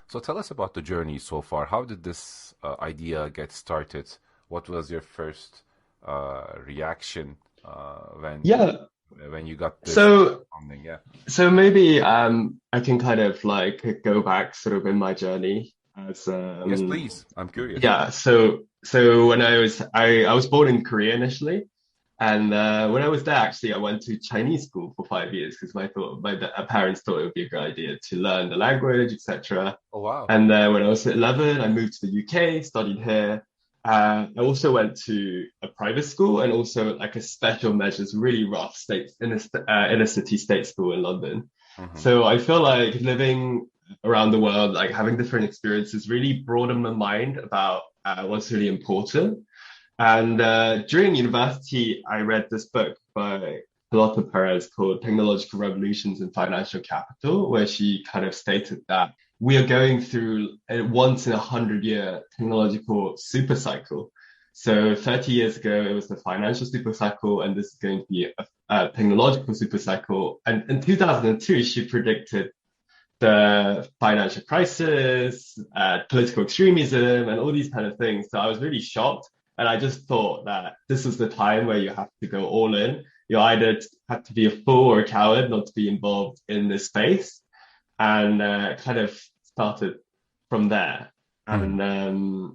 So tell us about the journey so far. How did this idea get started? What was your first reaction Yeah. when you got this So funding? Yeah. so maybe I can kind of like go back sort of in my journey as Yes, please. I'm curious. yeah. So when I was born in Korea initially. And when I was there, actually, I went to Chinese school for 5 years because my parents thought it would be a good idea to learn the language, etc. Oh, wow. And then when I was 11, I moved to the UK, studied here. I also went to a private school and also like a special measures, really rough inner city state school in London. Hmm. So I feel like living around the world, like having different experiences, really broadened my mind about what's really important. And during university, I read this book by Pilota Perez called Technological Revolutions in Financial Capital, where she kind of stated that we are going through a once in 100 year technological super cycle. So 30 years ago, it was the financial super cycle, and this is going to be a technological super cycle. And in 2002, she predicted the financial crisis, political extremism, and all these kind of things. So I was really shocked. And I just thought that this is the time where you have to go all in. You either have to be a fool or a coward not to be involved in this space. And kind of started from there. Hmm. And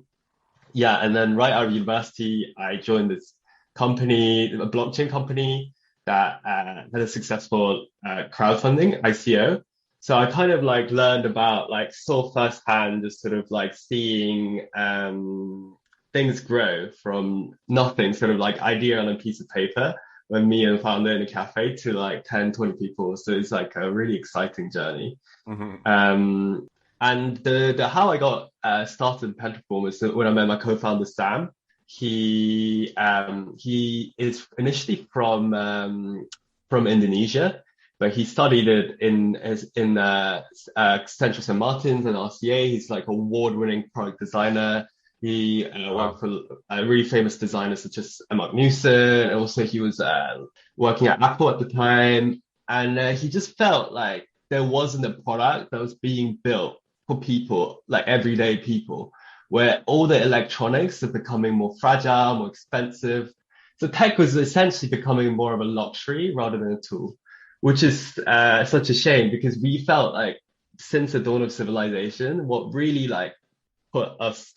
yeah, and then right out of university, I joined this company, a blockchain company that had a successful crowdfunding ICO. So I kind of like learned about like saw firsthand, just sort of like seeing things grow from nothing, sort of like idea on a piece of paper when me and founder in a cafe to like 10, 20 people. So it's like a really exciting journey. Hmm. Um, and the how I got started in Pentaform was when I met my co-founder Sam. He is initially from Indonesia, but he studied it in Central St. Martin's and RCA. He's like award-winning product designer. He Wow. worked for really famous designers such as Mark Newson, and also he was working at Apple at the time. And he just felt like there wasn't a product that was being built for people, like everyday people, where all the electronics are becoming more fragile, more expensive. So tech was essentially becoming more of a luxury rather than a tool, which is such a shame because we felt like since the dawn of civilization, what really like put us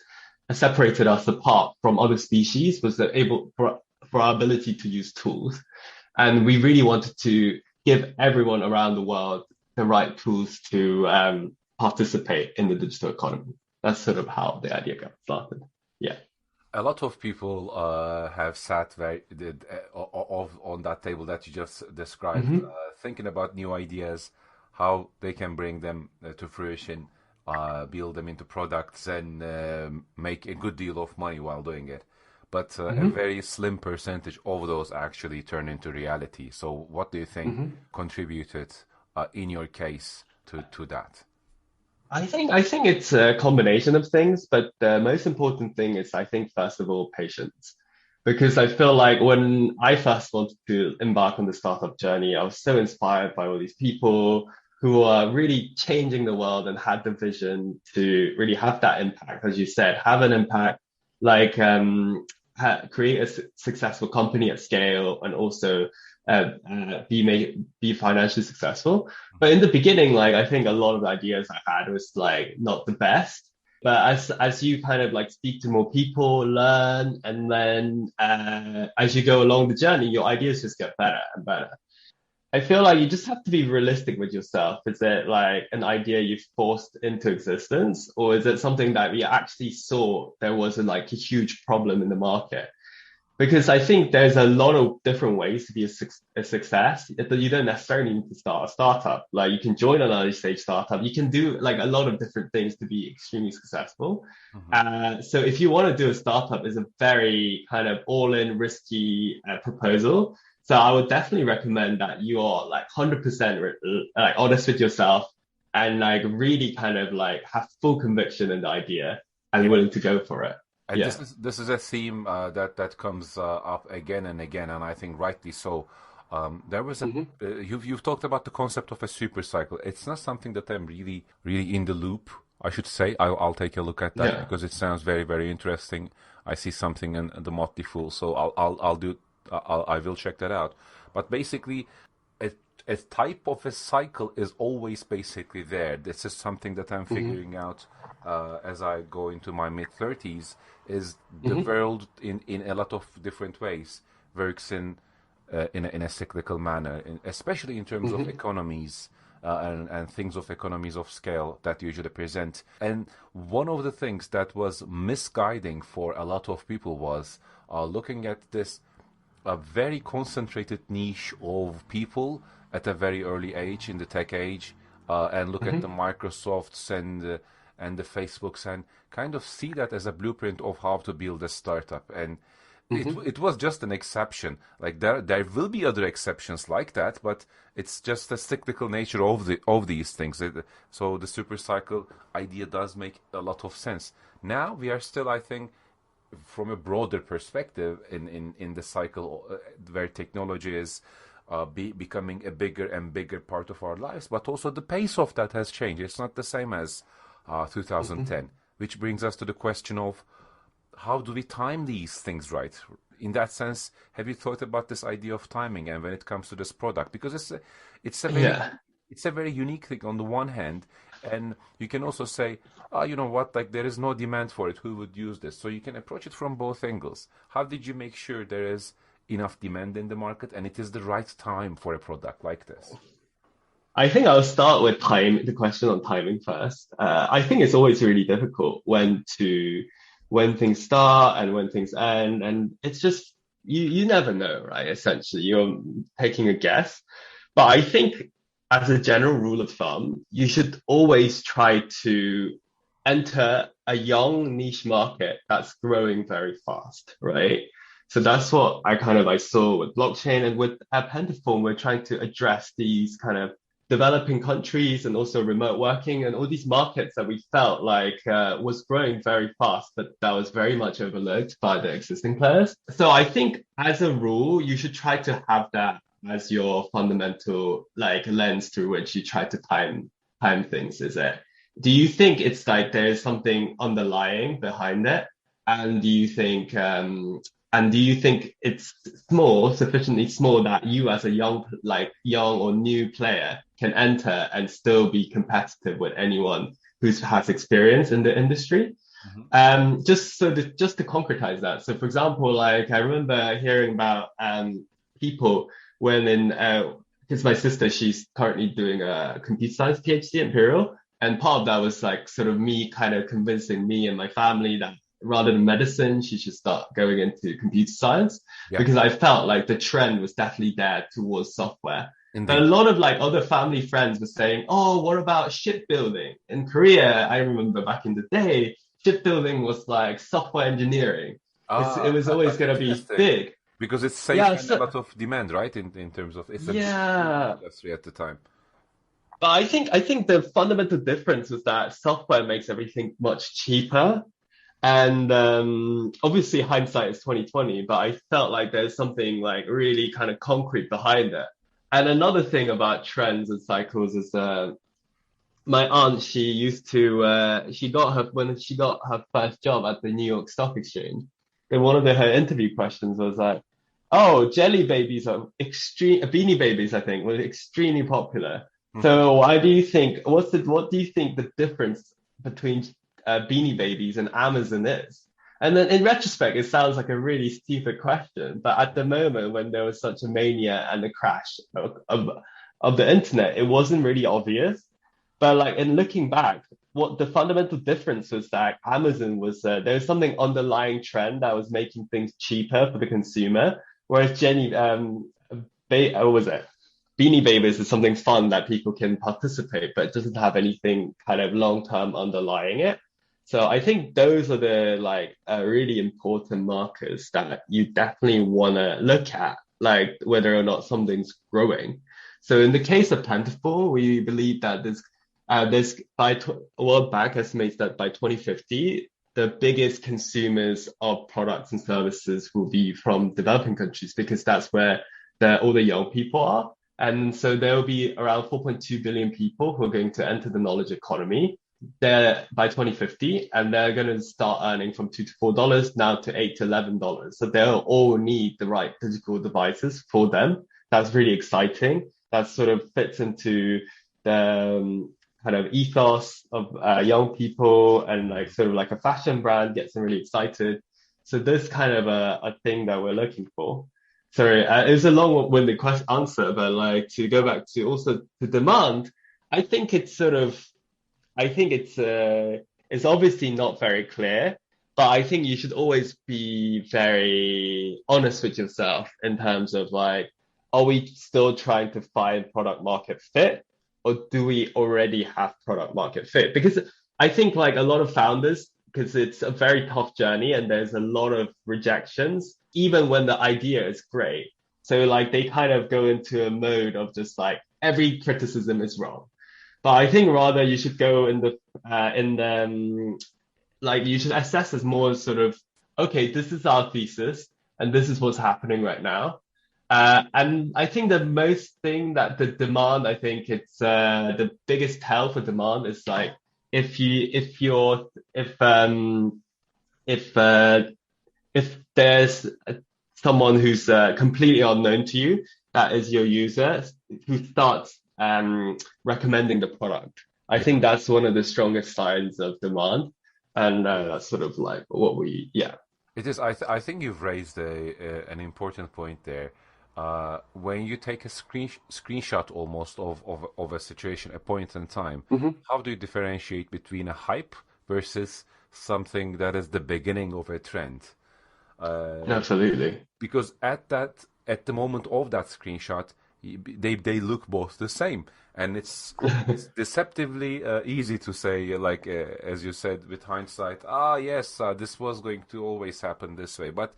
separated us apart from other species was that able for our ability to use tools. And we really wanted to give everyone around the world the right tools to participate in the digital economy. That's sort of how the idea got started. Yeah. A lot of people have sat on that table that you just described, Hmm. thinking about new ideas, how they can bring them to fruition, build them into products, and make a good deal of money while doing it. But a Hmm. very slim percentage of those actually turn into reality. So, what do you think Hmm. contributed in your case to that? I think it's a combination of things, but the most important thing is I think first of all patience. Because I feel like when I first wanted to embark on the startup journey, I was so inspired by all these people who are really changing the world and had the vision to really have that impact, as you said, have an impact, like create a successful company at scale and also be financially successful. But in the beginning, like I think a lot of the ideas I had was like not the best. But as you kind of like speak to more people, learn, and then as you go along the journey, your ideas just get better and better. I feel like you just have to be realistic with yourself. Is it like an idea you've forced into existence, or is it something that we actually saw there was like a huge problem in the market? Because I think there's a lot of different ways to be a success. You don't necessarily need to start a startup. Like you can join an early stage startup. You can do like a lot of different things to be extremely successful. Hmm. So if you want to do a startup, it's a very kind of all-in risky proposal. So I would definitely recommend that you are like 100% like honest with yourself and like really kind of like have full conviction in the idea and willing to go for it. And Yeah. this is a theme that comes up again and again, and I think rightly so. There was a Hmm. you've talked about the concept of a super cycle. It's not something that I'm really in the loop. I should say I'll take a look at that Yeah. because it sounds very interesting. I see something in the Motley Fool, so I'll do I will check that out. But basically, a, a type of a cycle is always basically there. This is something that I'm Hmm. figuring out as I go into my mid 30s. Is the Hmm. world in a lot of different ways works in a cyclical manner, especially in terms of Hmm. economies and things of economies of scale that usually present. And one of the things that was misguiding for a lot of people was looking at this a very concentrated niche of people at a very early age in the tech age, and look at the Hmm. Microsofts and the Facebooks and kind of see that as a blueprint of how to build a startup. And Hmm. it was just an exception. Like there will be other exceptions like that, but it's just the cyclical nature of these things. So the super cycle idea does make a lot of sense. Now we are still, I think, from a broader perspective in the cycle where technology is becoming a bigger and bigger part of our lives, but also the pace of that has changed. It's not the same as Hmm. 2010, which brings us to the question of how do we time these things right? In that sense, have you thought about this idea of timing and when it comes to this product? Because it's a very Yeah. it's a very unique thing on the one hand, and you can also say, oh, you know what, like there is no demand for it. Who would use this? So you can approach it from both angles. How did you make sure there is enough demand in the market and it is the right time for a product like this? I think I'll start with the question on timing first. I think it's always really difficult when things start and when things end, and it's just you never know, right? Essentially, you're taking a guess. But I think as a general rule of thumb, you should always try to enter a young niche market that's growing very fast, right? So that's what I saw with blockchain and with Pentaform. We're trying to address these kind of developing countries and also remote working and all these markets that we felt like was growing very fast, but that was very much overlooked by the existing players. So I think as a rule, you should try to have that as your fundamental like lens through which you try to time things, is it? Do you think it's like there's something underlying behind it? And do you think it's sufficiently small that you as a young or new player can enter and still be competitive with anyone who has experience in the industry? Hmm. Just to concretize that. So for example, like I remember hearing about people when in because my sister, she's currently doing a computer science PhD at Imperial, and part of that was like sort of me kind of convincing me and my family that rather than medicine, she should start going into computer science Yeah, because I felt like the trend was definitely there towards software. But a indeed. lot of like other family friends were saying, "Oh, what about shipbuilding?" In Korea, I remember back in the day, shipbuilding was like software engineering. It was always going to be Interesting. big. Because it's safe Yeah, and a so lot of demand, right? In terms of it's a booming yeah, industry at the time. but I think the fundamental difference was that software makes everything much cheaper. And obviously hindsight is 2020, but I felt like there's something like really kind of concrete behind it. And another thing about trends and cycles is my aunt, she used to when she got her first job at the New York Stock Exchange, then one of her interview questions was like, "Oh, jelly babies are extreme beanie babies, I think, were extremely popular. Hmm. So why do you think what do you think the difference between beanie babies and Amazon is?" And then in retrospect, it sounds like a really stupid question, but at the moment when there was such a mania and a crash of the internet, it wasn't really obvious. But like in looking back, what the fundamental difference was that Amazon was there was something underlying trend that was making things cheaper for the consumer, whereas what was it? Beanie Babies is something fun that people can participate, but it doesn't have anything kind of long term underlying it. So I think those are the like really important markers that you definitely want to look at, like whether or not something's growing. So in the case of Plentiful, we believe that World Bank estimates that by 2050, the biggest consumers of products and services will be from developing countries because that's where all the young people are. And so there will be around 4.2 billion people who are going to enter the knowledge economy there by 2050, and they're going to start earning from $2 to $4 now to $8 to $11. So they'll all need the right digital devices for them. That's really exciting. That sort of fits into the kind of ethos of young people, and like sort of like a fashion brand gets them really excited. So this kind of a thing that we're looking for. Sorry, it was a long-winded answer, but like to go back to also the demand, I think it's sort of, I think it's obviously not very clear, but I think you should always be very honest with yourself in terms of like, are we still trying to find product market fit, or do we already have product market fit? Because I think like a lot of founders, because it's a very tough journey and there's a lot of rejections, even when the idea is great. So like they kind of go into a mode of just like every criticism is wrong. But I think rather you should go like you should assess as more sort of, okay, this is our thesis and this is what's happening right now. And I think the most thing that the demand, I think it's the biggest tell for demand is like if there's someone who's completely unknown to you, that is your user, who starts recommending the product. I think that's one of the strongest signs of demand, and that's sort of like what yeah. It is. I think you've raised an important point there. When you take a screenshot almost of a situation, a point in time, how do you differentiate between a hype versus something that is the beginning of a trend? Absolutely. Because at the moment of that screenshot, they look both the same, and it's deceptively easy to say, like as you said, with hindsight, yes, this was going to always happen this way. But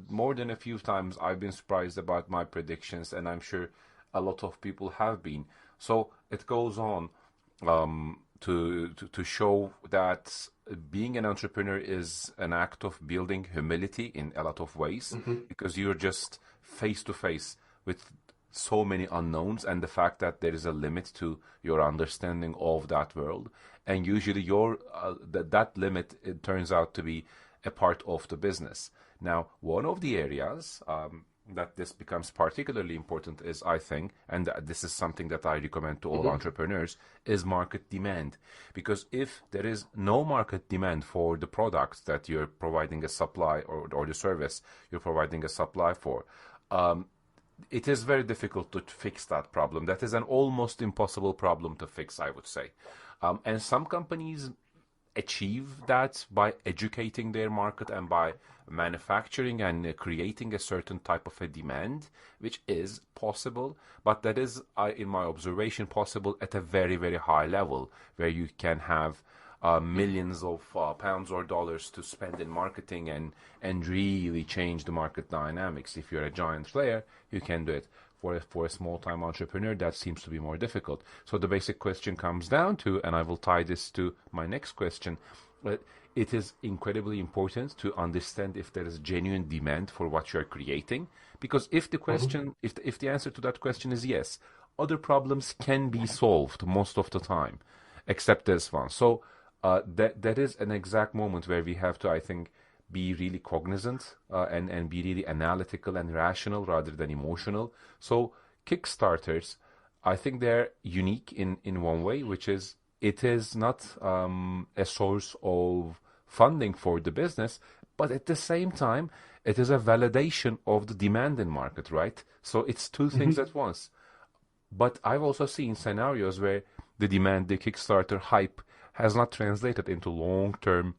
more than a few times, I've been surprised about my predictions, and I'm sure a lot of people have been. So it goes on to show that being an entrepreneur is an act of building humility in a lot of ways, because you're just face to face with so many unknowns, and the fact that there is a limit to your understanding of that world, and usually that limit, it turns out to be a part of the business. Now, one of the areas that this becomes particularly important is, I think, and this is something that I recommend to all entrepreneurs, is market demand. Because if there is no market demand for the products that you're providing a supply, or the service you're providing a supply for, it is very difficult to fix that problem. That is an almost impossible problem to fix, I would say. And some companies achieve that by educating their market and by manufacturing and creating a certain type of a demand, which is possible, but that is, in my observation, possible at a very, very high level, where you can have millions of pounds or dollars to spend in marketing and really change the market dynamics. If you're a giant player, you can do it. For a small-time entrepreneur, that seems to be more difficult. So the basic question comes down to, and I will tie this to my next question, but it is incredibly important to understand if there is genuine demand for what you're creating. Because if the question, if the answer to that question is yes, other problems can be solved most of the time, except this one. So that is an exact moment where we have to, I think, be really cognizant and be really analytical and rational rather than emotional. So Kickstarters, I think they're unique in one way, which is it is not a source of funding for the business, but at the same time, it is a validation of the demand in market, right? So it's two things at once. But I've also seen scenarios where the demand, the Kickstarter hype, has not translated into long-term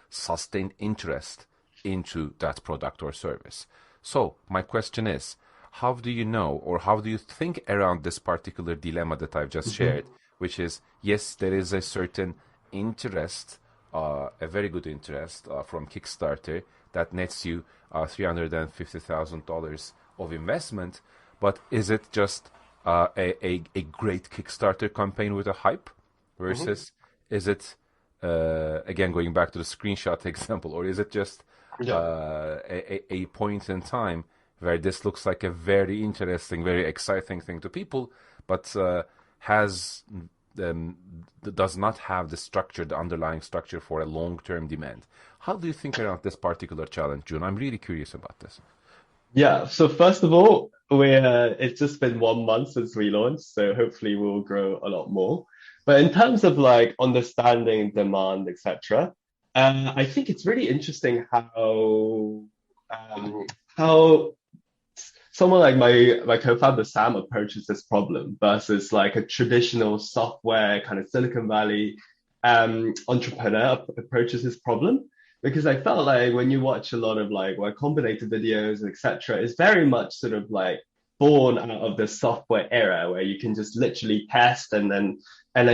sustained interest into that product or service. So my question is, how do you know, or how do you think around this particular dilemma that I've just shared, which is, yes, there is a certain interest, a very good interest from Kickstarter that nets you $350,000 of investment, but is it just a great Kickstarter campaign with a hype versus is it again, going back to the screenshot example, or is it just Yeah. a point in time where this looks like a very interesting, very exciting thing to people, but has um, does not have the structure, the underlying structure for a long-term demand. How do you think around this particular challenge, June? I'm really curious about this. Yeah. So first of all, it's just been 1 month since we launched, so hopefully we'll grow a lot more. But in terms of like understanding demand, etc., I think it's really interesting how someone like my co-founder Sam approaches this problem versus like a traditional software kind of Silicon Valley entrepreneur approaches this problem. Because I felt like when you watch a lot of like Y Combinator videos, etc., it's very much sort of like born out of the software era where you can just literally test and then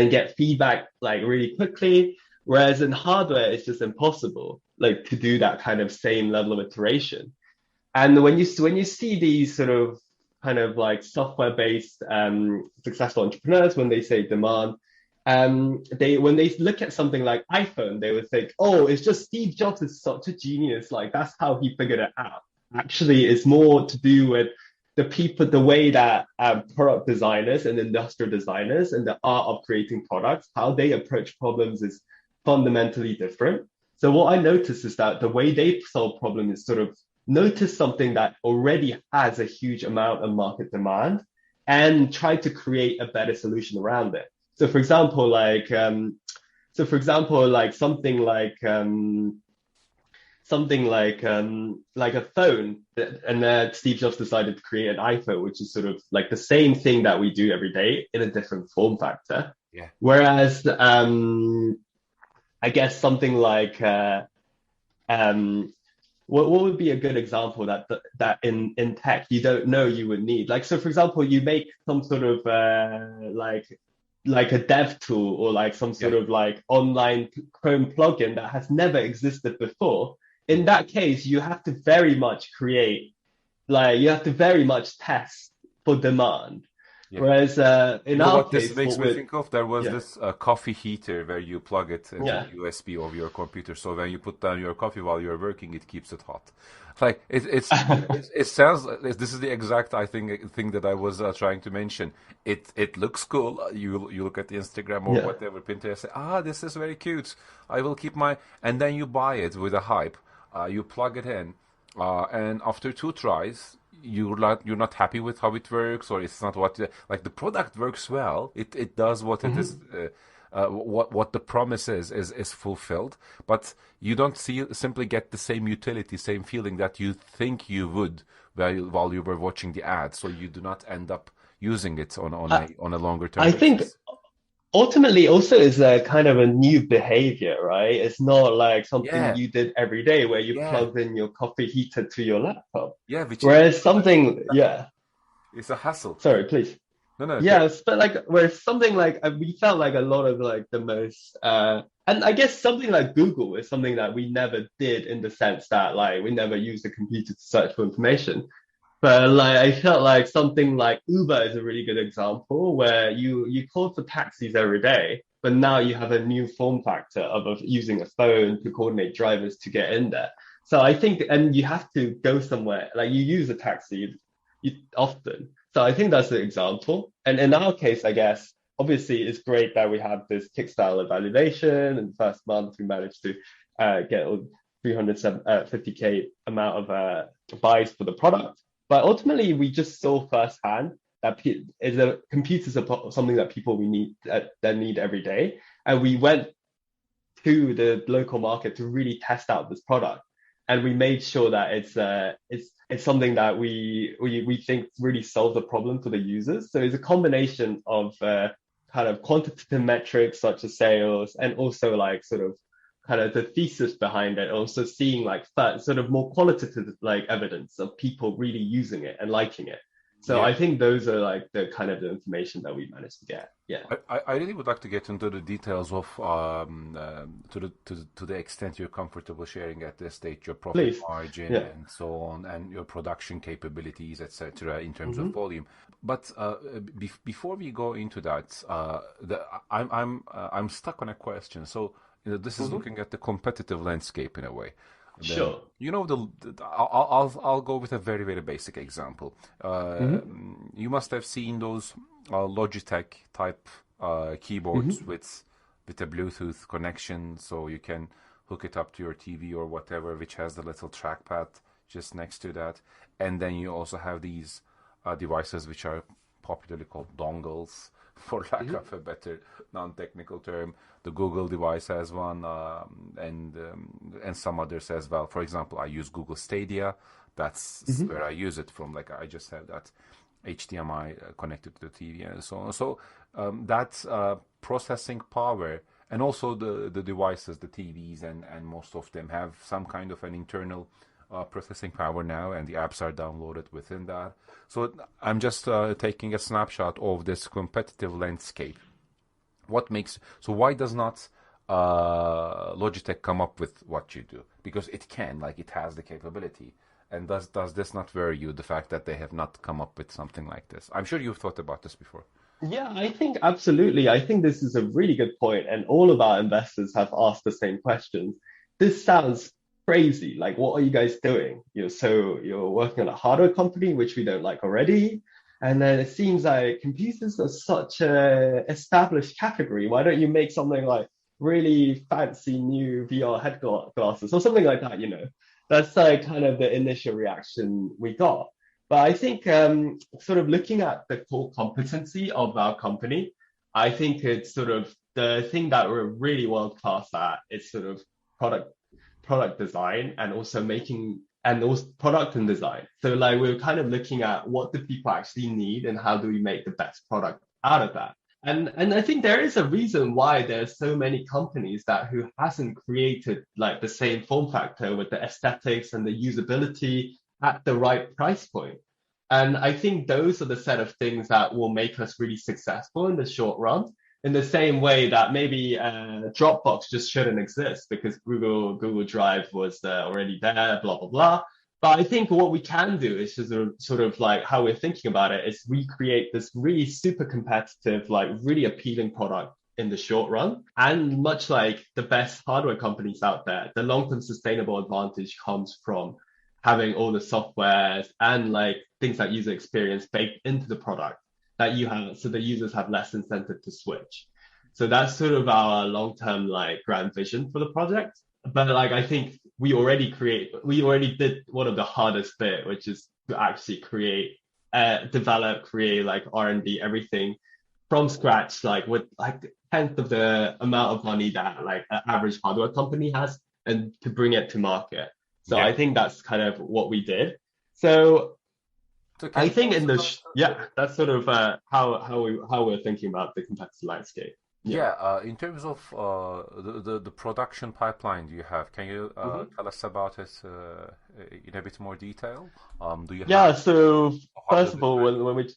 get feedback like really quickly. Whereas in hardware, it's just impossible like to do that kind of same level of iteration. And when you see these sort of kind of like software based successful entrepreneurs, when they say demand, they when they look at something like iPhone, they would think, oh, it's just Steve Jobs is such a genius, like that's how he figured it out. Actually, it's more to do with the people, the way that product designers and industrial designers and the art of creating products, how they approach problems is fundamentally different. So what I noticed is that the way they solve problems is sort of notice something that already has a huge amount of market demand and try to create a better solution around it. So for example, something like a phone, and Steve Jobs decided to create an iPhone, which is sort of like the same thing that we do every day in a different form factor. Yeah. Whereas I guess something like what would be a good example that in tech you don't know you would need? Like, so for example, you make some sort of like a dev tool or like some Yeah. sort of like online Chrome plugin that has never existed before. In Mm. that case, you have to very much test for demand. Yeah. Whereas You in know our what this case, makes me think of? There was yeah, this coffee heater where you plug it into yeah, the USB of your computer, so when you put down your coffee while you're working, it keeps it hot. Like it sounds. This is the exact I think thing that I was trying to mention. It looks cool. You look at the Instagram or yeah. whatever Pinterest. Say, this is very cute. I will keep my. And then you buy it with a hype. You plug it in, and after two tries, you're not happy with how it works, or it's not what like the product works well. It does what it is. Mhm. What the promise is fulfilled, but you don't simply get the same utility, same feeling that you think you would while you were watching the ad. So you do not end up using it I, on a longer term I think basis. ultimately also is a kind of a new behavior, right? It's not like something Yeah, you did every day where you yeah, plugged in your coffee heater to your laptop. yeah. Which is Whereas something, yeah, it's a hassle. sorry, please. No, no, okay. Yes, but like where something like we felt like a lot of like the most and I guess something like Google is something that we never did in the sense that like we never used the computer to search for information. But like I felt like something like Uber is a really good example where you call for taxis every day, but now you have a new form factor of using a phone to coordinate drivers to get in there. So I think, and you have to go somewhere, like you use a taxi often. So I think that's the example. And in our case, I guess, obviously it's great that we have this Kickstarter validation. In the first month, we managed to get 350K amount of buys for the product. But ultimately, we just saw firsthand that computers are something that people we need that need every day, and we went to the local market to really test out this product, and we made sure that it's something that we think really solves the problem for the users. So it's a combination of kind of quantitative metrics such as sales, and also like sort of kind of the thesis behind it, also seeing like sort of more qualitative like evidence of people really using it and liking it. So Yeah. I think those are like the kind of the information that we managed to get. Yeah. I really would like to get into the details of to the extent you're comfortable sharing at this stage, your profit Please. margin Yeah. and so on, and your production capabilities, etc., in terms of Hmm. volume. But before we go into that, I'm stuck on a question. So This is Hmm. looking at the competitive landscape in a way. Sure. I'll go with a very very basic example. Hmm. You must have seen those Logitech type keyboards Hmm. with a Bluetooth connection, so you can hook it up to your TV or whatever, which has the little trackpad just next to that. And then you also have these devices which are popularly called dongles, for lack Hmm. of a better non-technical term. The Google device has one, and some others as well. For example, I use Google Stadia. That's Hmm. where I use it from. Like I just have that HDMI connected to the TV and so on. So that processing power, and also the devices, the TVs, and most of them have some kind of an internal processing power now, and the apps are downloaded within that. So I'm just taking a snapshot of this competitive landscape. Why does not Logitech come up with what you do? Because it can, like it has the capability. And does this not worry you, the fact that they have not come up with something like this? I'm sure you've thought about this before. Yeah, I think absolutely. I think this is a really good point, and all of our investors have asked the same questions. This sounds crazy. Like, what are you guys doing? So you're working on a hardware company, which we don't like already, and then it seems like computers are such a established category. Why don't you make something like really fancy new VR head glasses or something like that? That's like kind of the initial reaction we got. But I think sort of looking at the core competency of our company, I think it's sort of the thing that we're really world class at is sort of product product design and also making and also product and design. So like we're kind of looking at what do people actually need and how do we make the best product out of that. And I think there is a reason why there's so many companies that who hasn't created like the same form factor with the aesthetics and the usability at the right price point. And I think those are the set of things that will make us really successful in the short run. In the same way that maybe Dropbox just shouldn't exist because Google Drive was already there, blah blah blah. But I think what we can do is just sort of like how we're thinking about it is recreate this really super competitive, like really appealing product in the short run. And much like the best hardware companies out there, the long-term sustainable advantage comes from having all the softwares and like things like user experience baked into the product that you have so the users have less incentive to switch. So that's sort of our long-term like grand vision for the project. But like I think we already did one of the hardest bit, which is to actually develop, create like R&D, everything from scratch, like with like tenth of the amount of money that like an average hardware company has, and to bring it to market. So Yeah. I think that's kind of what we did. So So can I you tell think us in the about yeah, that's sort of how we're thinking about the competitive landscape. Yeah. yeah, in terms of the production pipeline you have, can you Mhm. tell us about it in a bit more detail? Do you have Yeah. So how first does of it all, work?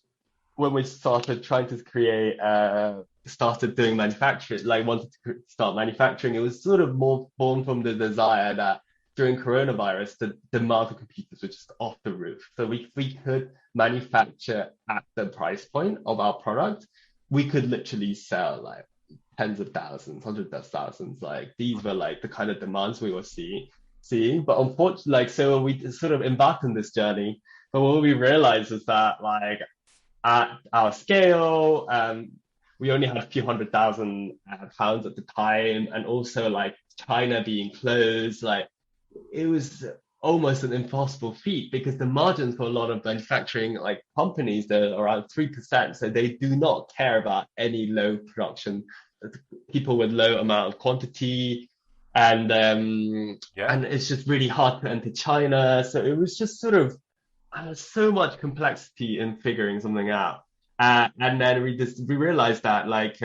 when we started trying to create started doing manufacturing, like wanted to start manufacturing, it was sort of more born from the desire that during coronavirus, the demand for computers was just off the roof. So we could manufacture at the price point of our product, we could literally sell like tens of thousands, hundreds of thousands. Like these were like the kind of demands we were seeing. But unfortunately, like so we sort of embarked on this journey. But what we realized is that like at our scale, we only had a few hundred thousand pounds at the time, and also like China being closed, like it was almost an impossible feat because the margins for a lot of manufacturing like companies they're around 3%, so they do not care about any low production, people with low amount of quantity, and um, Yeah. and it's just really hard to enter China. So it was just sort of so much complexity in figuring something out. And then we realized that like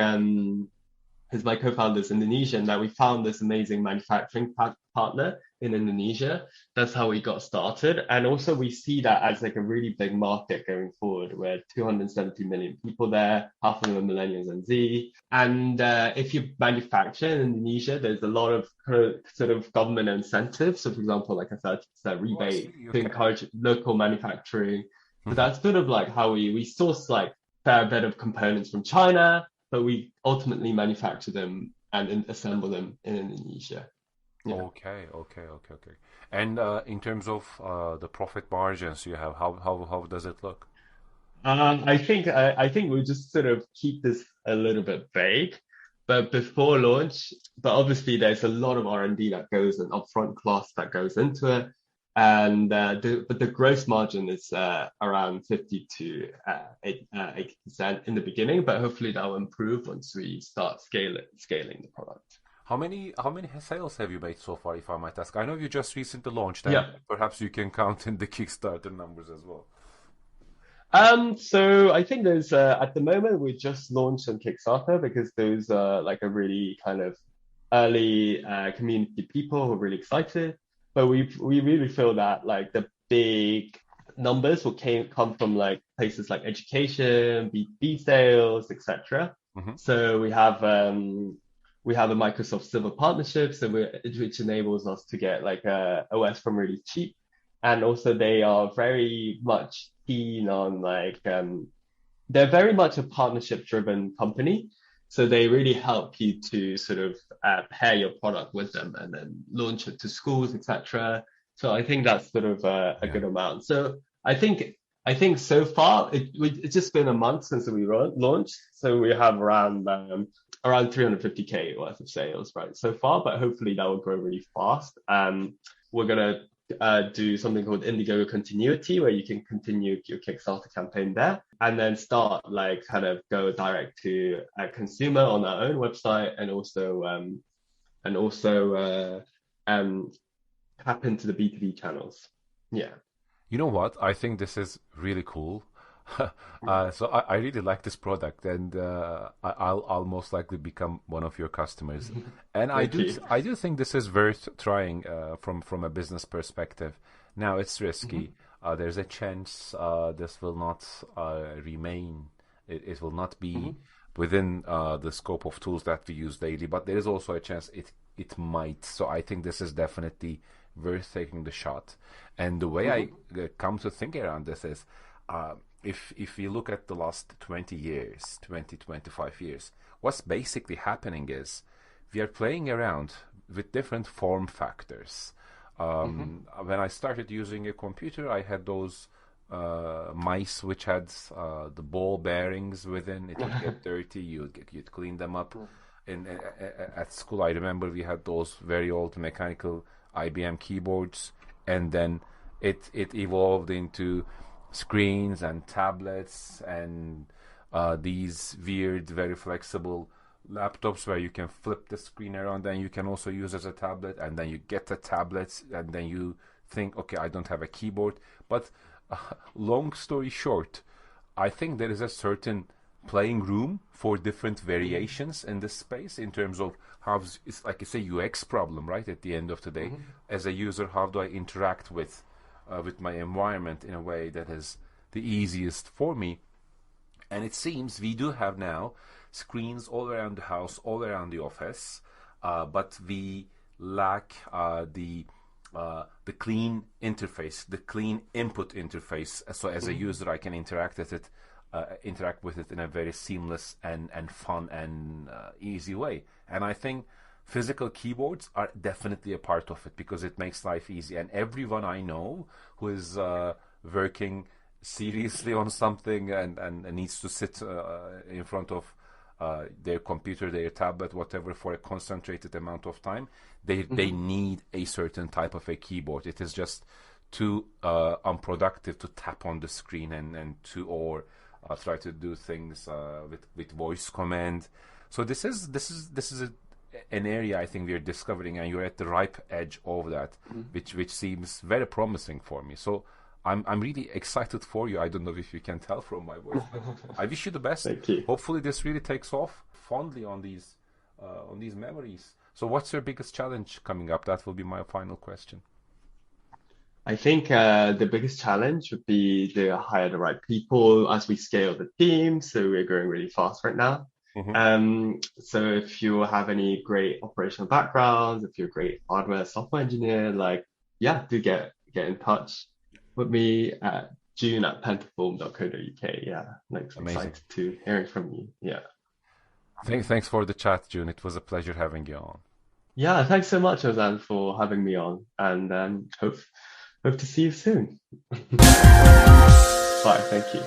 because my co-founder is Indonesian, that we found this amazing manufacturing partner in Indonesia. That's how we got started. And also we see that as like a really big market going forward. We're 270 million people there, half of them are millennials and Z. And if you manufacture in Indonesia, there's a lot of sort of government incentives. So for example, like a 30% Oh, I rebate see. to Okay. encourage local manufacturing. So Hmm. that's sort of like how we source like fair bit of components from China, but we ultimately manufacture them and assemble them in Indonesia. Yeah. Okay, okay, okay, okay. And in terms of the profit margins you have, how does it look? I think we'll just sort of keep this a little bit vague, but before launch, but obviously there's a lot of R&D that goes and upfront cost that goes into it, and but the gross margin is around 50 to 80% in the beginning, but hopefully that will improve once we start scaling the product. How many sales have you made so far, if I might ask? I know you just recently launched, and Yeah. perhaps you can count in the Kickstarter numbers as well. So I think there's at the moment we just launched on Kickstarter because there's like a really kind of early community people who are really excited. But we really feel that like the big numbers will come from like places like education, B2B sales, etc. Hmm. So we have a Microsoft Silver partnership, so which enables us to get like a OS from really cheap, and also they are very much keen on like they're very much a partnership driven company. So they really help you to sort of pair your product with them and then launch it to schools, etc. So I think that's sort of a Yeah. good amount. So I think so far it's just been a month since we launched. So we have around 350K worth of sales right so far, but hopefully that will grow really fast. We're gonna do something called Indiegogo Continuity, where you can continue your Kickstarter campaign there, and then start like kind of go direct to a consumer on our own website, and also um, tap into the B2B channels. Yeah. You know what? I think this is really cool. So I really like this product, and I'll most likely become one of your customers. And I Thank do you. I do think this is worth trying from a business perspective. Now it's Mhm. risky. There's a chance this will not remain. It will not be Mhm. within the scope of tools that we use daily. But there is also a chance it might. So I think this is definitely worth taking the shot. And the way I Mhm. come to think around this is, uh, if you look at the last 20 years, 20 25 years, what's basically happening is we are playing around with different form factors. Mhm. When I started using a computer, I had those mice which had the ball bearings within. It would get dirty. You'd clean them up. At school, I remember we had those very old mechanical IBM keyboards, and then it evolved into screens and tablets and these weird, very flexible laptops where you can flip the screen around and you can also use as a tablet, and then you get the tablets and then you think, okay, I don't have a keyboard. But long story short, I think there is a certain playing room for different Mhm. variations in this space in terms of how it's like it's a UX problem, right? At the end of the day, Mhm. as a user, how do I interact with my environment in a way that is the easiest for me? And it seems we do have now screens all around the house, all around the office, but we lack the clean interface, the clean input interface. So as a Mhm. user, I can interact with it in a very seamless and fun and easy way. And I think physical keyboards are definitely a part of it because it makes life easy. And everyone I know who is working seriously on something and needs to sit in front of their computer, their tablet, whatever, for a concentrated amount of time, they Mhm. need a certain type of a keyboard. It is just too unproductive to tap on the screen or try to do things with voice command. So an area I think we're discovering, and you're at the ripe edge of that, Mhm. which seems very promising for me. So I'm really excited for you. I don't know if you can tell from my voice, but I wish you the best. Thank you. Hopefully, this really takes off fondly on these memories. So, what's your biggest challenge coming up? That will be my final question. I think the biggest challenge would be to hire the right people as we scale the team. So we're growing really fast right now. Hmm. So if you have any great operational backgrounds, if you're a great hardware software engineer, like yeah, do get in touch with me at June at pentaform.co.uk. Yeah, like Amazing. excited to hearing from you. Yeah. Thanks for the chat, June. It was a pleasure having you on. Yeah, thanks so much, Ozan, for having me on, and hope to see you soon. Bye, thank you.